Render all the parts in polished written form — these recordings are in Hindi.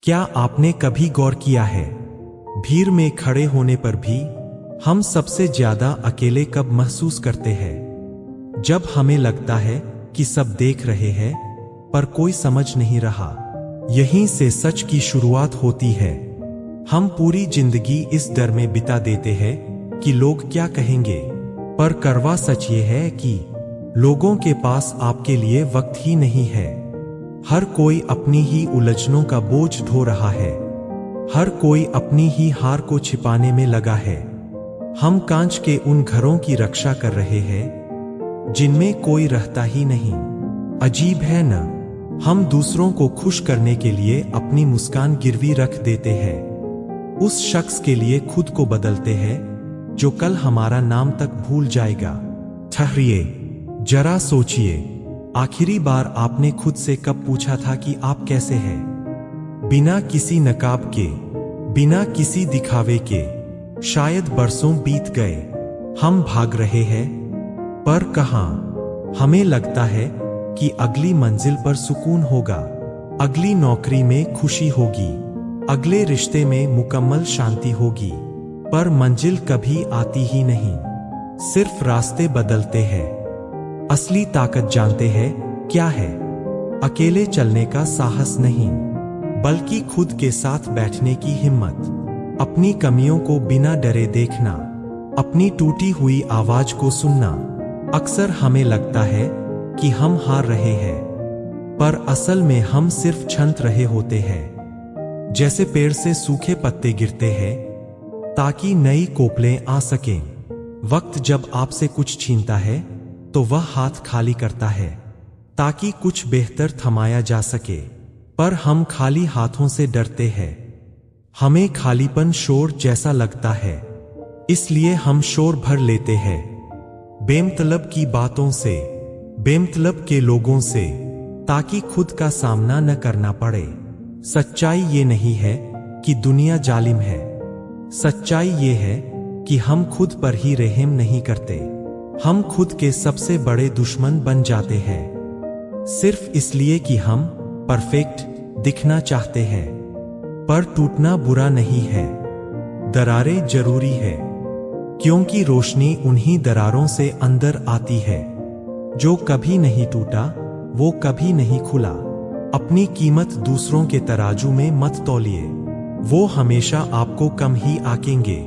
क्या आपने कभी गौर किया है, भीड़ में खड़े होने पर भी हम सबसे ज्यादा अकेले कब महसूस करते हैं? जब हमें लगता है कि सब देख रहे हैं पर कोई समझ नहीं रहा। यहीं से सच की शुरुआत होती है। हम पूरी जिंदगी इस डर में बिता देते हैं कि लोग क्या कहेंगे, पर कड़वा सच ये है कि लोगों के पास आपके लिए वक्त ही नहीं है। हर कोई अपनी ही उलझनों का बोझ ढो रहा है, हर कोई अपनी ही हार को छिपाने में लगा है। हम कांच के उन घरों की रक्षा कर रहे हैं जिनमें कोई रहता ही नहीं। अजीब है न, हम दूसरों को खुश करने के लिए अपनी मुस्कान गिरवी रख देते हैं, उस शख्स के लिए खुद को बदलते हैं जो कल हमारा नाम तक भूल जाएगा। ठहरिए, जरा सोचिए, आखिरी बार आपने खुद से कब पूछा था कि आप कैसे हैं? बिना किसी नकाब के, बिना किसी दिखावे के। शायद बरसों बीत गए, हम भाग रहे हैं, पर कहां? हमें लगता है कि अगली मंजिल पर सुकून होगा, अगली नौकरी में खुशी होगी, अगले रिश्ते में मुकम्मल शांति होगी, पर मंजिल कभी आती ही नहीं। सिर्फ रास्ते बदलते हैं। असली ताकत जानते हैं क्या है? अकेले चलने का साहस नहीं, बल्कि खुद के साथ बैठने की हिम्मत। अपनी कमियों को बिना डरे देखना, अपनी टूटी हुई आवाज को सुनना। अक्सर हमें लगता है कि हम हार रहे हैं, पर असल में हम सिर्फ छंट रहे होते हैं। जैसे पेड़ से सूखे पत्ते गिरते हैं ताकि नई कोपलें आ सकें। वक्त जब आपसे कुछ छीनता है तो वह हाथ खाली करता है ताकि कुछ बेहतर थमाया जा सके, पर हम खाली हाथों से डरते हैं। हमें खालीपन शोर जैसा लगता है, इसलिए हम शोर भर लेते हैं बेमतलब की बातों से, बेमतलब के लोगों से, ताकि खुद का सामना न करना पड़े। सच्चाई ये नहीं है कि दुनिया जालिम है, सच्चाई ये है कि हम खुद पर ही रहम नहीं करते। हम खुद के सबसे बड़े दुश्मन बन जाते हैं, सिर्फ इसलिए कि हम परफेक्ट दिखना चाहते हैं। पर टूटना बुरा नहीं है, दरारें जरूरी है, क्योंकि रोशनी उन्हीं दरारों से अंदर आती है। जो कभी नहीं टूटा वो कभी नहीं खुला। अपनी कीमत दूसरों के तराजू में मत तौलिए, वो हमेशा आपको कम ही आंकेंगे,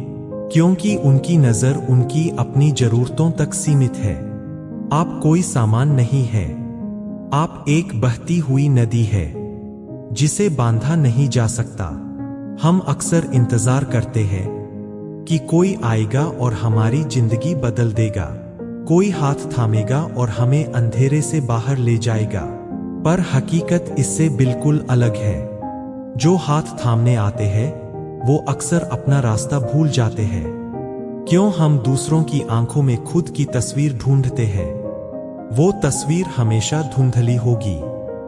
क्योंकि उनकी नजर उनकी अपनी जरूरतों तक सीमित है। आप कोई सामान नहीं है, आप एक बहती हुई नदी है जिसे बांधा नहीं जा सकता। हम अक्सर इंतजार करते हैं कि कोई आएगा और हमारी जिंदगी बदल देगा, कोई हाथ थामेगा और हमें अंधेरे से बाहर ले जाएगा, पर हकीकत इससे बिल्कुल अलग है। जो हाथ थामने आते हैं वो अक्सर अपना रास्ता भूल जाते हैं। क्यों हम दूसरों की आंखों में खुद की तस्वीर ढूंढते हैं? वो तस्वीर हमेशा धुंधली होगी,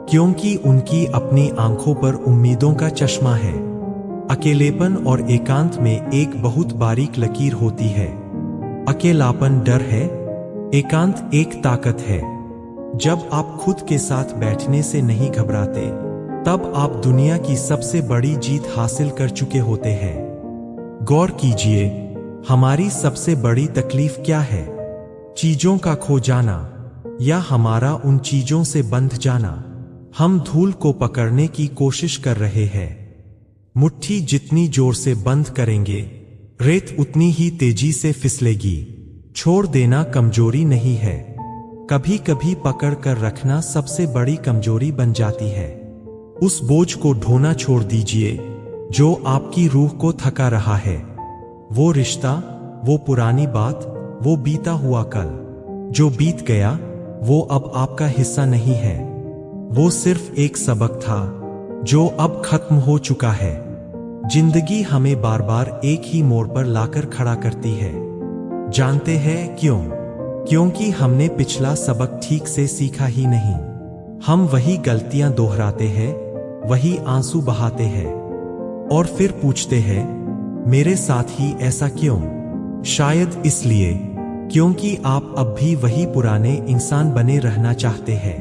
क्योंकि उनकी अपनी आंखों पर उम्मीदों का चश्मा है। अकेलेपन और एकांत में एक बहुत बारीक लकीर होती है। अकेलापन डर है, एकांत एक ताकत है। जब आप खुद के साथ बैठने से नहीं घबराते, तब आप दुनिया की सबसे बड़ी जीत हासिल कर चुके होते हैं। गौर कीजिए, हमारी सबसे बड़ी तकलीफ क्या है? चीजों का खो जाना या हमारा उन चीजों से बंध जाना? हम धूल को पकड़ने की कोशिश कर रहे हैं। मुट्ठी जितनी जोर से बंद करेंगे, रेत उतनी ही तेजी से फिसलेगी। छोड़ देना कमजोरी नहीं है, कभी कभी पकड़ कर रखना सबसे बड़ी कमजोरी बन जाती है। उस बोझ को ढोना छोड़ दीजिए जो आपकी रूह को थका रहा है। वो रिश्ता, वो पुरानी बात, वो बीता हुआ कल। जो बीत गया वो अब आपका हिस्सा नहीं है। वो सिर्फ एक सबक था जो अब खत्म हो चुका है। जिंदगी हमें बार बार एक ही मोड़ पर लाकर खड़ा करती है। जानते हैं क्यों? क्योंकि हमने पिछला सबक ठीक से सीखा ही नहीं। हम वही गलतियां दोहराते हैं, वही आंसू बहाते हैं और फिर पूछते हैं, मेरे साथ ही ऐसा क्यों? शायद इसलिए क्योंकि आप अब भी वही पुराने इंसान बने रहना चाहते हैं।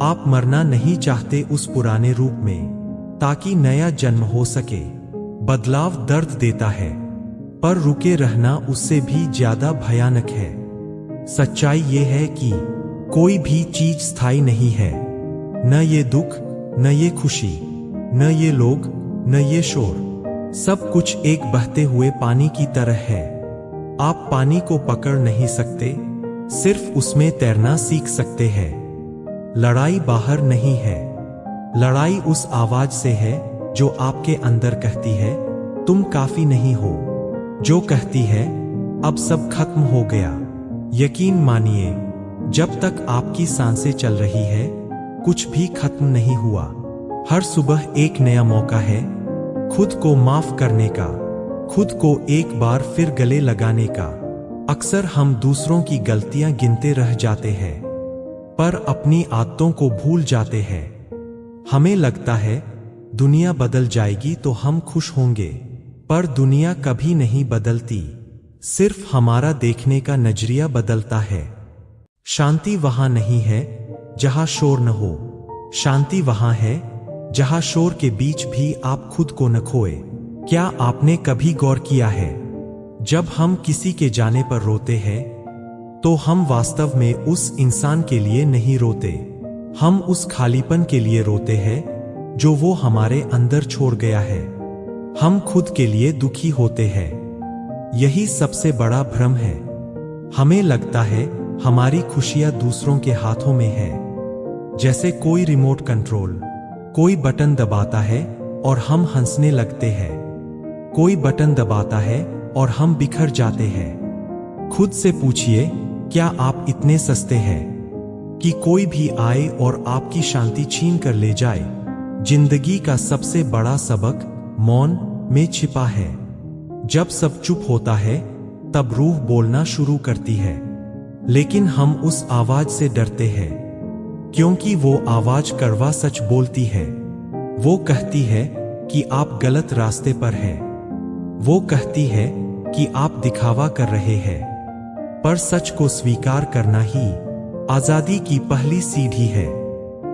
आप मरना नहीं चाहते उस पुराने रूप में। ताकि नया जन्म हो सके। बदलाव दर्द देता है, पर रुके रहना उससे भी ज्यादा भयानक है। सच्चाई ये है कि कोई भी चीज स्थायी नहीं है, न ये दुख, न ये खुशी, न ये लोग, न ये शोर। सब कुछ एक बहते हुए पानी की तरह है। आप पानी को पकड़ नहीं सकते, सिर्फ उसमें तैरना सीख सकते हैं। लड़ाई बाहर नहीं है, लड़ाई उस आवाज से है जो आपके अंदर कहती है तुम काफी नहीं हो, जो कहती है अब सब खत्म हो गया। यकीन मानिए, जब तक आपकी सांसें चल रही है कुछ भी खत्म नहीं हुआ। हर सुबह एक नया मौका है खुद को माफ करने का, खुद को एक बार फिर गले लगाने का। अक्सर हम दूसरों की गलतियां गिनते रह जाते हैं, पर अपनी आदतों को भूल जाते हैं। हमें लगता है दुनिया बदल जाएगी तो हम खुश होंगे, पर दुनिया कभी नहीं बदलती, सिर्फ हमारा देखने का नजरिया बदलता है। शांति वहां नहीं है जहां शोर न हो, शांति वहां है जहां शोर के बीच भी आप खुद को न खोए। क्या आपने कभी गौर किया है, जब हम किसी के जाने पर रोते हैं तो हम वास्तव में उस इंसान के लिए नहीं रोते, हम उस खालीपन के लिए रोते हैं जो वो हमारे अंदर छोड़ गया है। हम खुद के लिए दुखी होते हैं। यही सबसे बड़ा भ्रम है। हमें लगता है हमारी खुशियां दूसरों के हाथों में है, जैसे कोई रिमोट कंट्रोल, कोई बटन दबाता है और हम हंसने लगते हैं, कोई बटन दबाता है और हम बिखर जाते हैं। खुद से पूछिए, क्या आप इतने सस्ते हैं कि कोई भी आए और आपकी शांति छीन कर ले जाए? जिंदगी का सबसे बड़ा सबक मौन में छिपा है। जब सब चुप होता है तब रूह बोलना शुरू करती है, लेकिन हम उस आवाज से डरते हैं क्योंकि वो आवाज कड़वा सच बोलती है। वो कहती है कि आप गलत रास्ते पर हैं, वो कहती है कि आप दिखावा कर रहे हैं, पर सच को स्वीकार करना ही आजादी की पहली सीढ़ी है।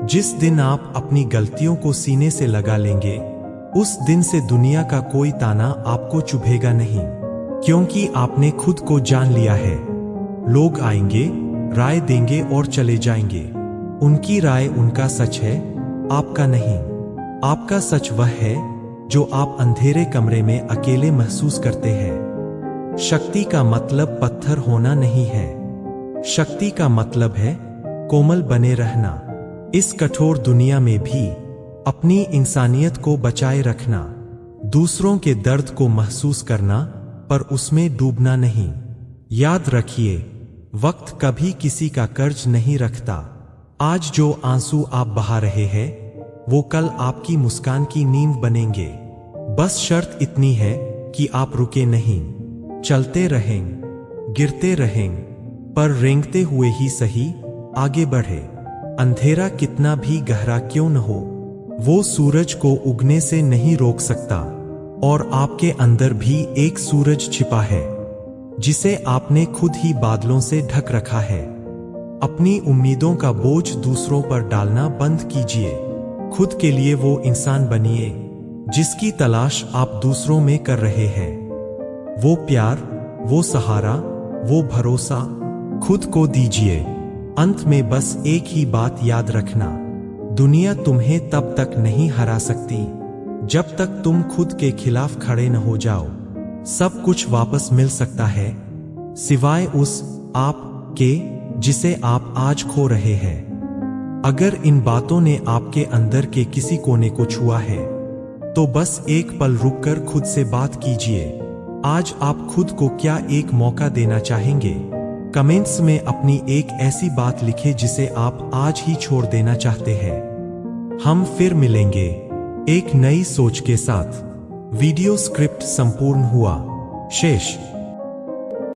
जिस दिन आप अपनी गलतियों को सीने से लगा लेंगे, उस दिन से दुनिया का कोई ताना आपको चुभेगा नहीं, क्योंकि आपने खुद को जान लिया है। लोग आएंगे, राय देंगे और चले जाएंगे। उनकी राय उनका सच है, आपका नहीं। आपका सच वह है जो आप अंधेरे कमरे में अकेले महसूस करते हैं। शक्ति का मतलब पत्थर होना नहीं है, शक्ति का मतलब है कोमल बने रहना। इस कठोर दुनिया में भी अपनी इंसानियत को बचाए रखना, दूसरों के दर्द को महसूस करना पर उसमें डूबना नहीं। याद रखिए, वक्त कभी किसी का कर्ज नहीं रखता। आज जो आंसू आप बहा रहे हैं वो कल आपकी मुस्कान की नींव बनेंगे। बस शर्त इतनी है कि आप रुके नहीं, चलते रहें, गिरते रहें, पर रेंगते हुए ही सही आगे बढ़े। अंधेरा कितना भी गहरा क्यों न हो, वो सूरज को उगने से नहीं रोक सकता। और आपके अंदर भी एक सूरज छिपा है जिसे आपने खुद ही बादलों से ढक रखा है। अपनी उम्मीदों का बोझ दूसरों पर डालना बंद कीजिए। खुद के लिए वो इंसान बनिए जिसकी तलाश आप दूसरों में कर रहे हैं। वो प्यार, वो सहारा, वो भरोसा खुद को दीजिए। अंत में बस एक ही बात याद रखना, दुनिया तुम्हें तब तक नहीं हरा सकती जब तक तुम खुद के खिलाफ खड़े न हो जाओ। सब कुछ वापस मिल सकता है सिवाय उस आप के जिसे आप आज खो रहे हैं। अगर इन बातों ने आपके अंदर के किसी कोने को छुआ है तो बस एक पल रुककर खुद से बात कीजिए। आज आप खुद को क्या एक मौका देना चाहेंगे? कमेंट्स में अपनी एक ऐसी बात लिखें जिसे आप आज ही छोड़ देना चाहते हैं। हम फिर मिलेंगे एक नई सोच के साथ। वीडियो स्क्रिप्ट संपूर्ण हुआ। शेष।